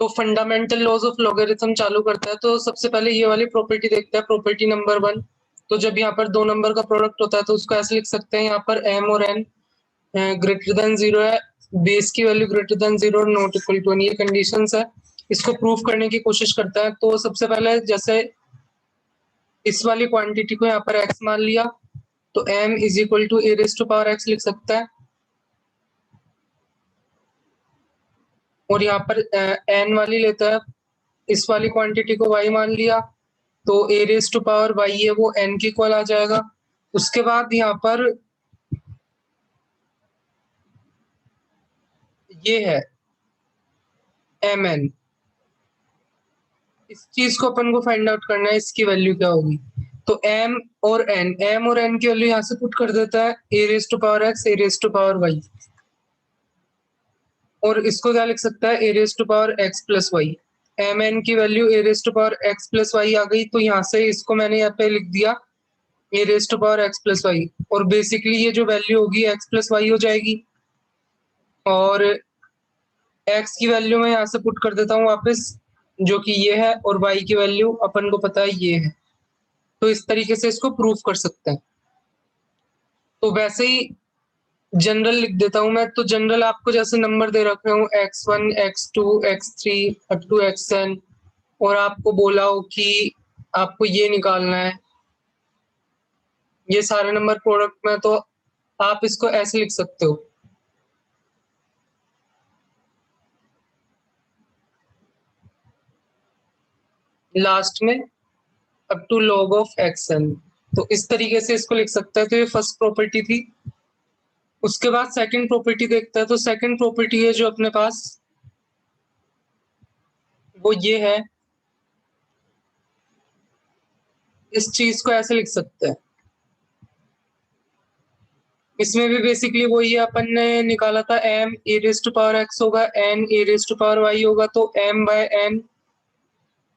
तो fundamental laws of logarithm चालू करता है। तो सबसे पहले ये वाली प्रॉपर्टी देखते हैं, प्रॉपर्टी नंबर 1। तो जब यहाँ पर दो नंबर का प्रोडक्ट होता है तो उसको ऐसे लिख सकते हैं, यहाँ पर m और n ग्रेटर देन 0 है, बेस की वैल्यू ग्रेटर देन 0 और नॉट इक्वल टू 1, ये कंडीशंस है। इसको प्रूफ करने की कोशिश करता है। तो सबसे पहले जैसे इस वाली क्वांटिटी को यहाँ पर x मान लिया, तो m is equal to a raise to power x लिख सकता है, और यहाँ पर n वाली लेता है, इस वाली क्वांटिटी को y मान लिया, तो ए रेज टू पावर y है वो n के इक्वल आ जाएगा। उसके बाद यहाँ पर ये है mn, इस चीज को अपन को फाइंड आउट करना है, इसकी वैल्यू क्या होगी। तो m और n की वैल्यू यहाँ से पुट कर देता है, a raise to power x a raise to power y, और इसको क्या लिख सकता है, a raise to power x plus y. M n की value a raise to power x plus y आ गई, तो यहाँ से इसको मैंने यहाँ पे लिख दिया a raise to power x plus y, और बेसिकली ये जो वैल्यू होगी x प्लस वाई हो जाएगी, और x की वैल्यू मैं यहाँ से पुट कर देता हूँ वापस, जो कि ये है, और y की वैल्यू अपन को पता है ये है। तो इस तरीके से इसको प्रूफ कर सकते हैं। तो वैसे ही जनरल लिख देता हूं मैं। तो जनरल आपको जैसे नंबर दे रखे हूँ x1 x2 x3 up to xn, और आपको बोला हो कि आपको ये निकालना है, ये सारे नंबर प्रोडक्ट में, तो आप इसको ऐसे लिख सकते हो, लास्ट में up to log of xn। तो इस तरीके से इसको लिख सकता है। तो ये फर्स्ट प्रॉपर्टी थी। उसके बाद सेकंड प्रॉपर्टी देखता है। तो सेकंड प्रॉपर्टी है जो अपने पास, वो ये है, इस चीज को ऐसे लिख सकते हैं। इसमें भी बेसिकली वही है, अपन ने निकाला था m a raise to power x होगा, n a raise to power y होगा, तो m by n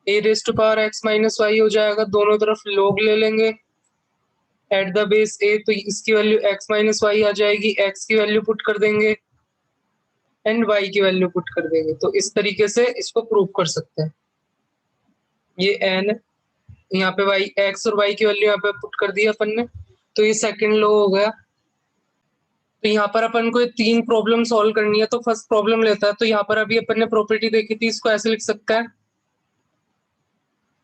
a raise to power x minus y हो जाएगा। दोनों तरफ log ले लेंगे एट द बेस a, तो इसकी वैल्यू x माइनस y आ जाएगी, x की वैल्यू पुट कर देंगे एंड y की वैल्यू पुट कर देंगे। तो इस तरीके से इसको प्रूव कर सकते हैं। ये n, यहाँ पे y, x और y की वैल्यू यहाँ पे पुट कर दी अपन ने, तो ये सेकंड लॉ हो गया। तो यहाँ पर अपन को 3 प्रॉब्लम सॉल्व करनी है। तो फर्स्ट प्रॉब्लम लेता है। तो यहाँ पर अभी अपन ने प्रॉपर्टी देखी थी, इसको ऐसे लिख सकता है,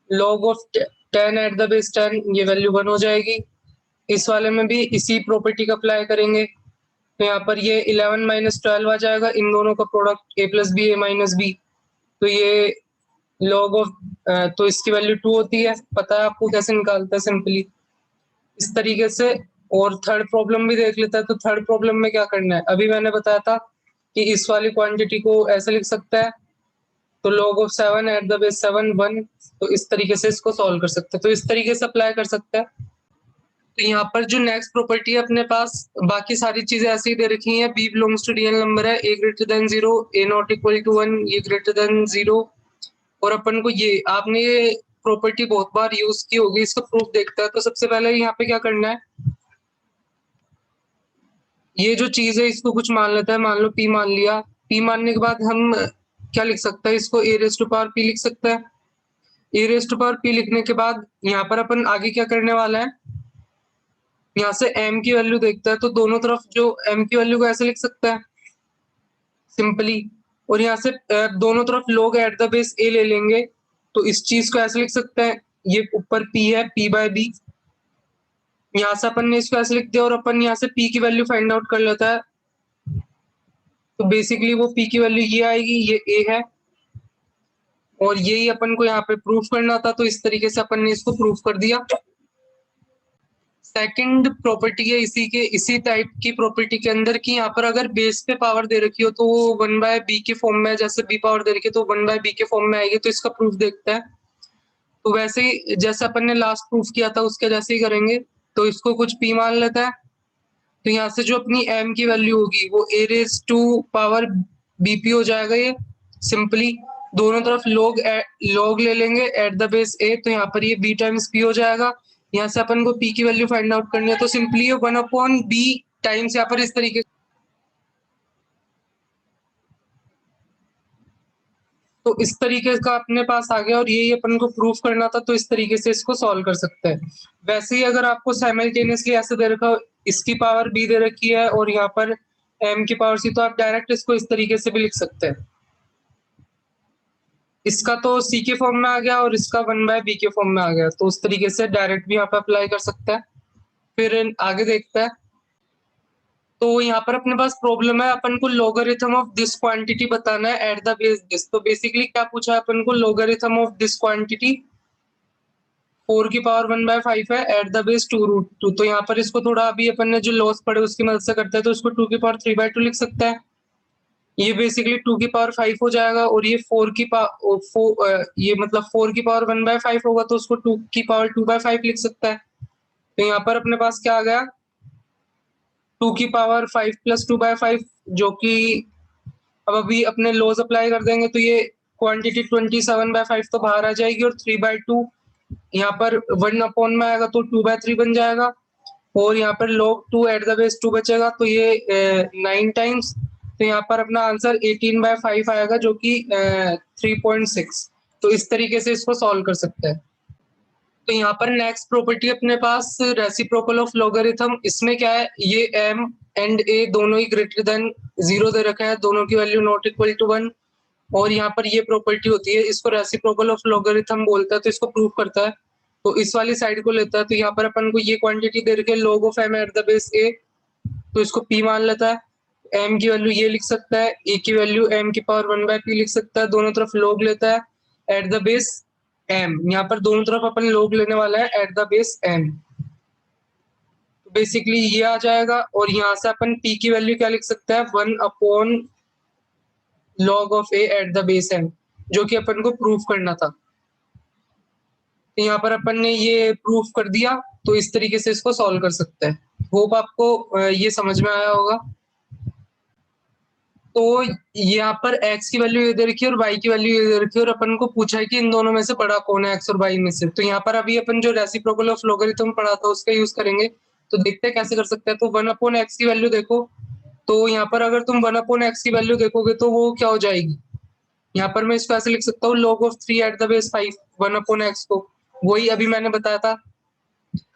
log of 10 eight the base 10, ये वैल्यू 1 हो जाएगी। इस वाले में भी इसी प्रॉपर्टी का अप्लाई करेंगे। तो यहाँ पर ये 11 माइनस 12 आ जाएगा, इन दोनों का product a plus b a minus b, तो ये log ऑफ, तो इसकी वैल्यू 2 होती है। पता है आपको कैसे निकालता है, सिंपली इस तरीके से। और थर्ड प्रॉब्लम भी देख लेता है। तो थर्ड प्रॉब्लम में क्या करना है, अभी मैंने बताया था कि इस वाली क्वांटिटी को ऐसे लिख सकता है, तो log of 7 eight the base 7 1, तो इस तरीके से इसको सॉल्व कर सकते हैं। तो इस तरीके से अप्लाई कर सकते हैं। तो यहाँ पर जो नेक्स्ट प्रॉपर्टी है अपने पास, बाकी सारी चीजें ऐसे ही दे रखी हैं, b belongs to real number है, a greater than 0, a not equal to 1, ये ग्रेटर देन 0, और अपन को ये, आपने ये प्रॉपर्टी बहुत बार यूज की होगी, इसका प्रूफ देखता है। तो सबसे पहले यहाँ पे क्या करना है, ये जो चीज है इसको कुछ मान लेता है, मान लो p मान लिया। p मानने के बाद हम क्या लिख सकता है, इसको a raise to power p लिख सकता है। a raise to power p लिखने के बाद यहाँ पर अपन आगे क्या करने वाला है, यहाँ से m की वैल्यू देखता है। तो दोनों तरफ जो m की वैल्यू को ऐसे लिख सकता है सिंपली, और यहाँ से दोनों तरफ log eight the base a ले लेंगे, तो इस चीज को ऐसे लिख सकते हैं, ये ऊपर p है, p बाय b, यहाँ से अपन ने इसको ऐसे लिख दिया, और अपन यहाँ से p की वैल्यू फाइंड आउट कर लेता है। तो बेसिकली वो p की वैल्यू ये आएगी, ये a है, और यही अपन को यहाँ पे प्रूफ करना था। तो इस तरीके से अपन ने इसको प्रूफ कर दिया। सेकंड प्रॉपर्टी है इसी टाइप की प्रॉपर्टी के अंदर की, यहाँ पर अगर बेस पे पावर दे रखी हो तो वो 1/b के फॉर्म में, जैसे b पावर दे रखी है तो 1/b के फॉर्म में आएगी। तो इसका प्रूफ देखते हैं। तो वैसे ही जैसे अपन ने लास्ट प्रूफ किया था उसके जैसे ही करेंगे। तो इसको कुछ p मान लेता है। तो यहाँ से जो अपनी m की वैल्यू होगी वो a raise to power bp हो जाएगा। ये सिंपली दोनों तरफ log ले लेंगे एट द बेस a, तो यहाँ पर ये b टाइम्स p हो जाएगा। यहाँ से अपन को p की वैल्यू फाइंड आउट करनी है, तो सिंपली ये 1/b टाइम्स यहाँ पर इस तरीके तो इस तरीके का अपने पास आ गया और यही अपन को प्रूफ करना था, तो इस तरीके से इसको सॉल्व कर सकते हैं। वैसे ही अगर आपको साइमल्टेनियसली ऐसे दे रखा, इसकी पावर b दे रखी है और यहाँ पर m की पावर c, तो आप डायरेक्ट इसको इस तरीके से भी लिख सकते हैं। इसका तो c के फॉर्म में आ गया और इसका 1/b के फॉर्म में आ गया, तो उस तरीके से डायरेक्ट भी यहाँ पे अप्लाई कर सकते हैं। फिर आगे देखते हैं। तो यहाँ पर अपने पास प्रॉब्लम है, अपन को लॉगरिथम ऑफ दिस क्वांटिटी बताना है एट द बेस दिस। तो बेसिकली क्या पूछा है अपन को, लॉगरिथम ऑफ दिस क्वांटिटी 4 की पावर 1/5 है एट द बेस 2√2। तो यहाँ पर इसको थोड़ा अभी अपन ने जो लॉस पड़े उसकी मदद से करते हैं, तो इसको 2 की पावर 3/2 लिख सकते हैं। ये बेसिकली 2 की पावर 5 हो जाएगा और ये 4 की पावर ये मतलब 4 की पावर 1/5 होगा, तो उसको 2 की पावर 2/5 लिख सकता है। तो यहाँ पर अपने पास क्या आ गया, 2 की पावर 5 प्लस 2/5, जो कि अब अभी अपने लॉज अप्लाई कर देंगे तो ये क्वांटिटी 27/5 तो बाहर आ जाएगी और 3/2 यहाँ पर 1 अपॉन में आएगा तो 2/3 बन जाएगा और यहाँ पर log 2 एट द बेस 2 बचेगा, तो ये 9 टाइम्स। तो यहाँ पर अपना आंसर 18/5 आएगा, जो कि 3.6। तो इस तरीके से इसको सॉल्व कर सकते हैं। तो यहाँ पर नेक्स्ट प्रॉपर्टी अपने पास रेसिप्रोकल ऑफ लॉगरिथम। इसमें क्या है, ये m एंड a दोनों ही ग्रेटर देन 0 दे रखा है, दोनों की वैल्यू नॉट इक्वल टू 1। और यहाँ पर ये प्रॉपर्टी होती है, इसको रेसिप्रोकल ऑफ लॉगरिथम बोलता है, तो इसको प्रूव करता है। तो इस वाली साइड को लेता है, तो यहाँ पर अपन को ये क्वांटिटी दे रखी है log of m eight the base a, तो इसको p मान लेता है। m की वैल्यू ये लिख सकता है, a की वैल्यू m की पावर 1/p लिख सकता है, दोनों तरफ log लेता है एट द बेस m। यहाँ पर दोनों तरफ अपन log लेने वाला है एट द बेस m। तो बेसिकली ये आ जाएगा और यहाँ से अपन p की वैल्यू क्या लिख सकते हैं, 1 upon log of a eight the base m, जो कि अपन को प्रूफ करना था। तो यहाँ पर अपन ने ये प्रूफ कर दिया, तो इस तरीके से इसको सॉल्व कर सकते हैं। होप आपको ये समझ में आया होगा। तो यहाँ पर x की वैल्यू ये दे रखी है और y की वैल्यू ये दे रखी है और अपन को पूछा है कि इन दोनों में से बड़ा कौन है, x और y में से। तो यहाँ पर अभी अपन जो रेसिप्रोकल ऑफ लॉगरिथम पढ़ा था उसका यूज करेंगे। तो देखते हैं कैसे कर सकते हैं। तो 1/x की वैल्यू देखो, तो यहाँ पर अगर तुम 1/x की वैल्यू देखोगे तो वो क्या हो जाएगी, यहाँ पर मैं इसको ऐसे लिख सकता हूँ, log of 3 eight the base 5 1/x को, वही अभी मैंने बताया था।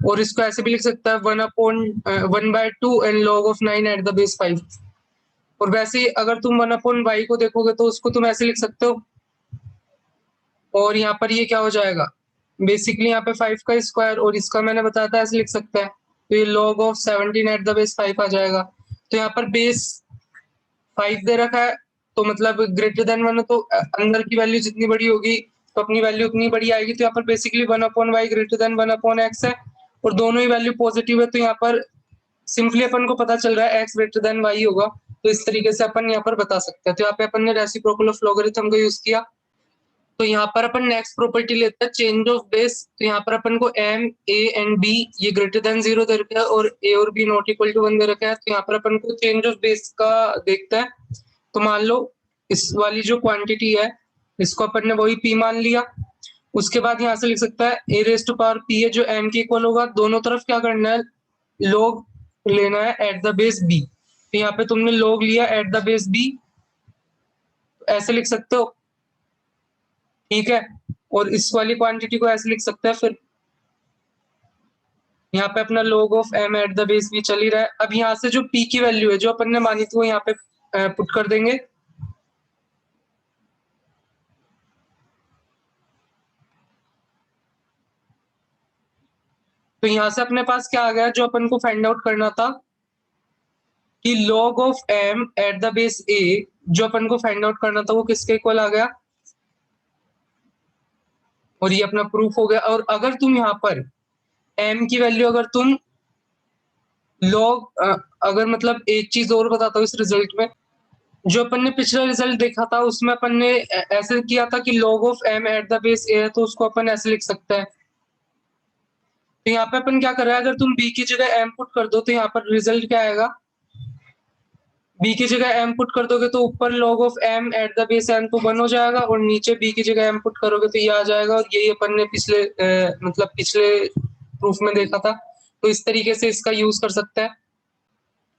और इसको ऐसे भी लिख सकता है 1/2 and log of 9 eight the base 5। और वैसे ही अगर तुम 1/y को देखोगे तो उसको तुम ऐसे लिख सकते हो, और यहाँ पर ये क्या हो जाएगा, बेसिकली यहाँ पे 5 का स्क्वायर, और इसका मैंने बताया था ऐसे लिख सकते हैं, तो ये log of 17 eight the base 5 आ जाएगा। तो यहाँ पर बेस 5 दे रखा है, तो मतलब ग्रेटर देन 1 तो अंदर की वैल्यू जितनी बड़ी होगी तो अपनी वैल्यू उतनी बड़ी आएगी। तो यहाँ पर basically 1/y greater than 1/x है और दोनों ही वैल्यू पॉजिटिव है, तो यहाँ पर सिंपली अपन को पता चल रहा है x ग्रेटर देन y होगा। तो इस तरीके से अपन यहाँ पर बता सकते हैं। तो यहाँ पे अपन ने रेसिप्रोकल ऑफ लॉगरिथम का यूज किया। तो यहाँ पर अपन नेक्स्ट प्रॉपर्टी लेते हैं, चेंज ऑफ बेस। तो यहाँ पर अपन को m a एंड b ये ग्रेटर देन 0 दे रखा है और a और b नॉट इक्वल टू 1 दे रखा है। तो यहाँ पर अपन को चेंज ऑफ बेस का देखते हैं। तो मान लो इस वाली जो क्वांटिटी है इसको अपन ने वही p मान लिया। उसके बाद यहाँ से लिख सकता है a raise to power p है जो m के इक्वल होगा। दोनों तरफ क्या करना है, log लेना है एट द बेस b। तो यहाँ पे तुमने log लिया एट द बेस b, ऐसे लिख सकते हो, ठीक है। और इस वाली क्वांटिटी को ऐसे लिख सकते हैं। फिर यहाँ पे अपना log of m eight the base b चल ही रहा है। अब यहाँ से जो p की वैल्यू है जो अपन ने मानी थी वो यहाँ पे पुट कर देंगे। तो यहाँ से अपने पास क्या आ गया, जो अपन को फाइंड आउट करना था कि log of m eight the base a, जो अपन को फाइंड आउट करना था वो किसके इक्वल आ गया, और ये अपना प्रूफ हो गया। और अगर तुम यहाँ पर m की वैल्यू अगर तुम log अगर मतलब एक चीज और बताता हूँ इस रिजल्ट में, जो अपन ने पिछला रिजल्ट देखा था उसमें अपन ने ऐसे किया था कि log of m eight the base a है, तो उसको अपन ऐसे लिख सकते हैं। तो यहाँ पे अपन क्या कर रहे हैं, अगर तुम b की जगह m पुट कर दो तो यहाँ पर रिजल्ट क्या आएगा, b की जगह m पुट कर दोगे तो ऊपर log of m eight the base m तो 1 हो जाएगा और नीचे b की जगह m पुट करोगे तो ये आ जाएगा। और यही अपन ने पिछले मतलब पिछले प्रूफ में देखा था। तो इस तरीके से इसका यूज कर सकते हैं।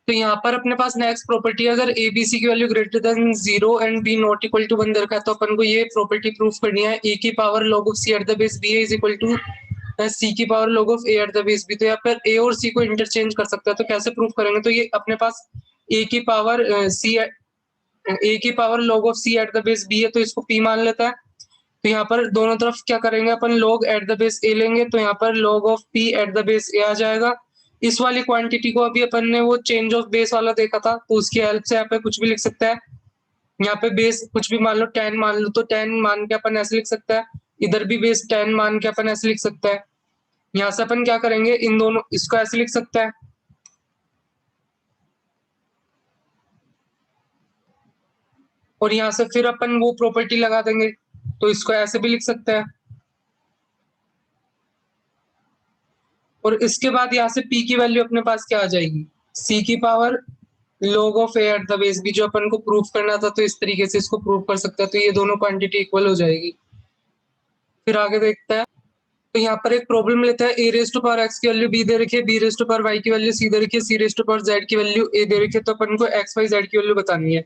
तो यहाँ पर अपने पास नेक्स्ट प्रॉपर्टी, अगर ए बी सी की value greater than 0 and b not equal to 1 दे रखा है, तो अपन को ये प्रॉपर्टी प्रूफ करनी है, ए की power log of c at the base b is equal to c की power log of a at the base b. तो यहाँ पर ए और सी को इंटरचेंज कर सकते हैं, तो कैसे प्रूफ करेंगे? तो ये अपने पास ए की पावर सी ए की power log of c at the base b है, तो इसको पी मान लेता है। तो यहाँ पर दोनों तरफ क्या करेंगे अपन, log at the base a लेंगे, तो यहाँ पर log of p at the base a आ जाएगा। इस वाली क्वांटिटी को अभी अपन ने वो चेंज ऑफ बेस वाला देखा था, तो उसकी हेल्प से यहाँ पे कुछ भी लिख सकता है। यहाँ पे बेस कुछ भी मान लो, 10 मान लो, तो 10 मान के अपन ऐसे लिख सकता है। इधर भी बेस 10 मान के अपन ऐसे लिख सकता है। यहाँ से अपन क्या करेंगे, इन दोनों इसको ऐसे लिख सकता है, और यहाँ से फिर अपन वो प्रॉपर्टी लगा देंगे, तो इसको ऐसे भी लिख सकते हैं। और इसके बाद यहाँ से p की वैल्यू अपने पास क्या आ जाएगी, c की power log of a eight the base b, जो अपन को प्रूफ करना था, तो इस तरीके से इसको प्रूफ कर सकते हैं। तो ये दोनों क्वांटिटी इक्वल हो जाएगी। फिर आगे देखते हैं, तो यहाँ पर एक प्रॉब्लम लेता है, a raise to power x की वैल्यू b दे रखी है, b raise to power y की वैल्यू c दे रखी है, c raise to power z की वैल्यू a दे रखी है, तो अपन को x y z की वैल्यू बतानी है।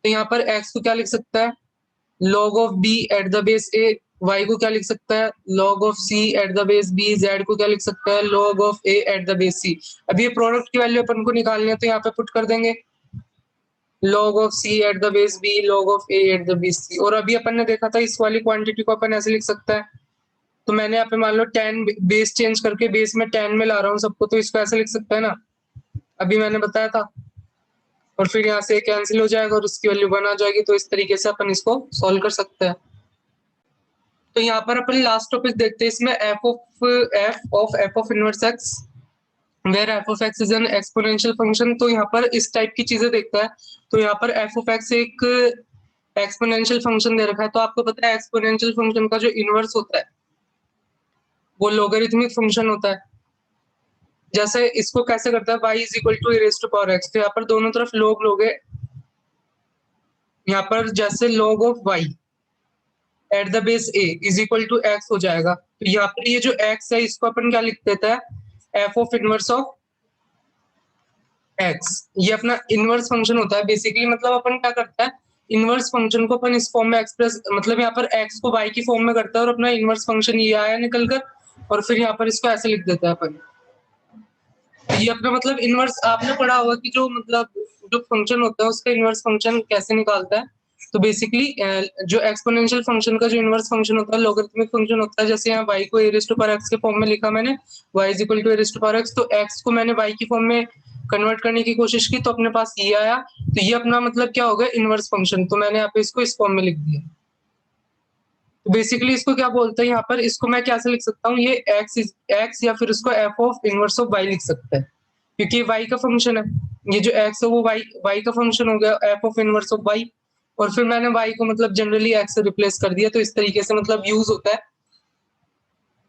तो यहाँ पर x को क्या लिख सकता है, log of b eight the base a, y को क्या लिख सकता है, log of c eight the base b, z को क्या लिख सकता है, log of a eight the base c। अब ये प्रोडक्ट की वैल्यू अपन को निकालनी है, तो यहाँ पे पुट कर देंगे log of c eight the base b, log of a eight the base c। और अभी अपन ने देखा था, इस वाली क्वांटिटी को अपन ऐसे लिख सकता है, तो मैंने यहाँ पे मान लो 10 बेस चेंज करके बेस में 10 में ला रहा हूँ सबको, तो इसको ऐसे लिख सकता है ना, अभी मैंने बताया था। और फिर यहाँ से कैंसिल हो जाएगा और उसकी वैल्यू 1 आ जाएगी। तो इस तरीके से अपन इसको सॉल्व कर सकते हैं। तो यहाँ पर अपन लास्ट टॉपिक देखते हैं, इसमें f of inverse x where f of x is an exponential function. तो यहाँ पर इस टाइप की चीजें देखता है। तो यहाँ पर f ऑफ x एक एक्सपोनेंशियल फंक्शन दे रखा है। तो आपको पता है एक्सपोनेंशियल फंक्शन का जो इनवर्स होता है वो लोगरिथमिक फंक्शन होता है। जैसे इसको कैसे करता है, y is equal to a raise to power x, तो यहाँ पर दोनों तरफ log लोगे, यहाँ पर जैसे log of y at the base a is equal to x हो जाएगा। तो यहाँ पर ये जो x है इसको अपन क्या लिख देता है, f of inverse of x। ये अपना इनवर्स फंक्शन होता है बेसिकली। मतलब अपन क्या करता है, इनवर्स फंक्शन को अपन इस फॉर्म में एक्सप्रेस, मतलब यहाँ पर x को y की फॉर्म में करता है, और अपना इनवर्स फंक्शन ये आया निकल कर, और फिर यहाँ पर इसको ऐसे लिख देता है अपन। ये अपना मतलब इनवर्स आपने पढ़ा होगा कि जो मतलब जो फंक्शन होता है उसका इनवर्स फंक्शन कैसे निकालता है। तो बेसिकली जो एक्सपोनेंशियल फंक्शन का जो इनवर्स फंक्शन होता है लॉगरिथमिक फंक्शन होता है। जैसे यहाँ y को a raise to power x के फॉर्म में लिखा मैंने, y is equal to a raise to power x, तो x को मैंने y की फॉर्म में कन्वर्ट करने की कोशिश की, तो अपने पास ये आया। तो ये अपना मतलब क्या हो गया, इनवर्स फंक्शन। तो मैंने यहाँ पे इसको इस फॉर्म में लिख दिया। तो बेसिकली इसको क्या बोलते हैं, यहाँ पर इसको मैं कैसे लिख सकता हूँ, ये x या फिर इसको f of inverse of y लिख सकते हैं, क्योंकि ये y का फंक्शन है। ये जो x है वो y का फंक्शन हो गया, f of inverse of y। और फिर मैंने y को मतलब जनरली x से रिप्लेस कर दिया। तो इस तरीके से मतलब यूज होता है।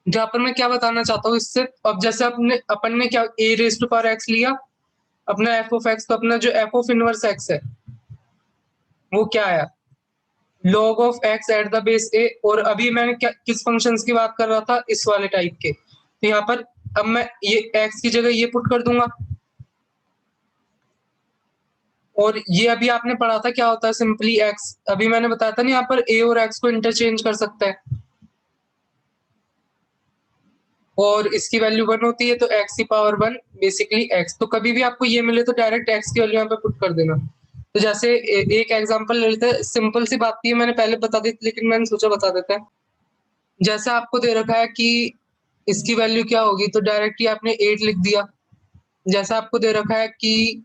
जहाँ पर मैं क्या बताना चाहता हूँ इससे, अब जैसे अपन ने क्या a raise to power x लिया अपना f ऑफ x, तो अपना जो f ऑफ इनवर्स x है वो क्या आया, log of x eight the base a। और अभी मैंने क्या किस फंक्शंस की बात कर रहा था, इस वाले टाइप के। तो यहाँ पर अब मैं ये x की जगह ये पुट कर दूंगा, और ये अभी आपने पढ़ा था क्या होता है, सिंपली x, अभी मैंने बताया था ना, यहाँ पर a और x को इंटरचेंज कर सकता है, और इसकी वैल्यू 1 होती है, तो x की पावर 1 बेसिकली x। तो कभी भी आपको ये मिले तो डायरेक्ट x की वैल्यू यहाँ पे पुट कर देना। तो जैसे एक एग्जांपल ले लेते हैं, सिंपल सी बात थी, है मैंने पहले बता दी थी, लेकिन मैंने सोचा बता देते हैं। जैसे आपको दे रखा है कि इसकी वैल्यू क्या होगी, तो डायरेक्टली आपने 8 लिख दिया। जैसा आपको दे रखा है कि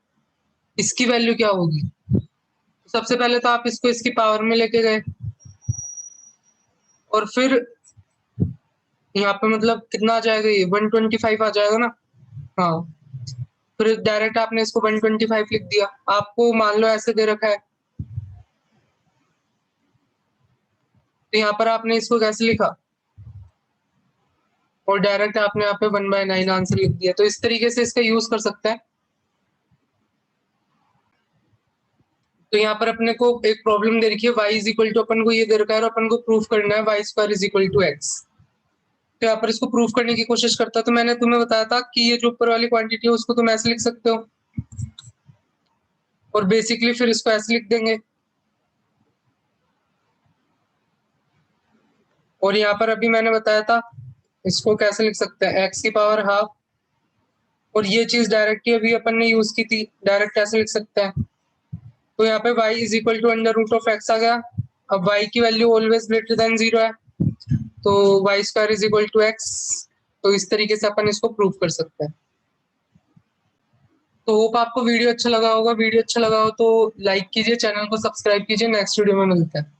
इसकी वैल्यू क्या होगी, सबसे पहले तो आप इसको इसकी पावर में लेके गए, और फिर यहाँ पे मतलब कितना आ जाएगा, ये 125 आ जाएगा ना। हाँ, फिर डायरेक्ट आपने इसको 125 लिख दिया। आपको मान लो ऐसे दे रखा है, तो यहाँ पर आपने इसको कैसे लिखा, और डायरेक्ट आपने यहाँ पे 1/9 आंसर लिख दिया। तो इस तरीके से इसका यूज कर सकता है। तो यहाँ पर अपने को एक प्रॉब्लम दे रखी है, y इज इक्वल टू, अपन को ये दे रखा है और अपन को प्रूफ करना है y square is equal to x। तो यहाँ पर इसको प्रूफ करने की कोशिश करता है। तो मैंने तुम्हें बताया था कि ये जो ऊपर वाली क्वांटिटी है उसको तुम ऐसे लिख सकते हो, और बेसिकली फिर इसको ऐसे लिख देंगे। और यहाँ पर अभी मैंने बताया था इसको कैसे लिख सकते हैं, x की पावर हाफ, और ये चीज डायरेक्ट ही अभी अपन ने यूज की थी, डायरेक्ट कैसे लिख सकते हैं, तो यहाँ पे y is equal to under root of x आ गया। अब y की वैल्यू ऑलवेज ग्रेटर देन 0 है, तो y square is equal to x. तो इस तरीके से अपन इसको प्रूव कर सकते हैं। तो होप आपको वीडियो अच्छा लगा होगा। वीडियो अच्छा लगा हो तो लाइक कीजिए, चैनल को सब्सक्राइब कीजिए। नेक्स्ट वीडियो में मिलते हैं।